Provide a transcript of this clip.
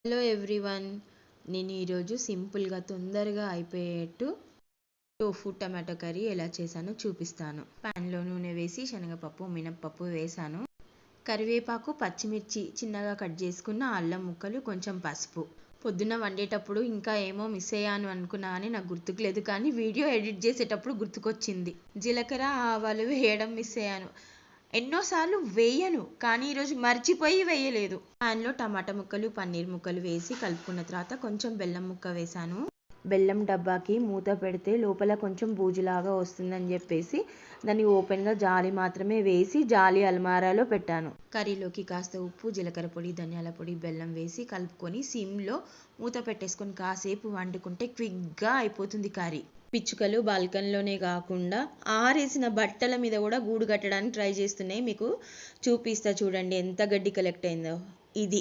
Hello everyone, నేను ఈరోజు సింపుల్గా తొందరగా అయిపోయేట్టు టోఫు టమాటో కర్రీ ఎలా చేశానో చూపిస్తాను. ప్యాన్లో నూనె వేసి శనగపప్పు మినప్పప్పు వేసాను. కరివేపాకు పచ్చిమిర్చి చిన్నగా కట్ చేసుకున్న అల్లం ముక్కలు కొంచెం పసుపు. పొద్దున్న వండేటప్పుడు ఇంకా ఏమో మిస్ అయ్యాను అనుకున్నా కానీ నాకు గుర్తుకు లేదు, కానీ వీడియో ఎడిట్ చేసేటప్పుడు గుర్తుకొచ్చింది. జీలకర్ర ఆవాలు వేయడం మిస్ అయ్యాను. ఎన్నోసార్లు వేయను కానీ ఈరోజు మర్చిపోయి వేయలేదు. ప్యాన్లో టమాటా ముక్కలు పన్నీర్ ముక్కలు వేసి కలుపుకున్న తర్వాత కొంచెం బెల్లం ముక్క వేసాను. బెల్లం డబ్బాకి మూత పెడితే లోపల కొంచెం బూజులాగా వస్తుందని చెప్పేసి దాన్ని ఓపెన్గా జాలి మాత్రమే వేసి జాలి అల్మారాలో పెట్టాను. కర్రీలోకి కాస్త ఉప్పు, జీలకర్ర పొడి, ధనియాల పొడి, బెల్లం వేసి కలుపుకొని సిమ్లో మూత పెట్టేసుకొని కాసేపు వండుకుంటే క్విక్గా అయిపోతుంది కర్రీ. పిచ్చుకలు బాల్కనీలోనే కాకుండా ఆరేసిన బట్టల మీద కూడా గూడు కట్టడానికి ట్రై చేస్తున్నాయి. మీకు చూపిస్తా చూడండి ఎంత గడ్డి కలెక్ట్ అయిందో. ఇది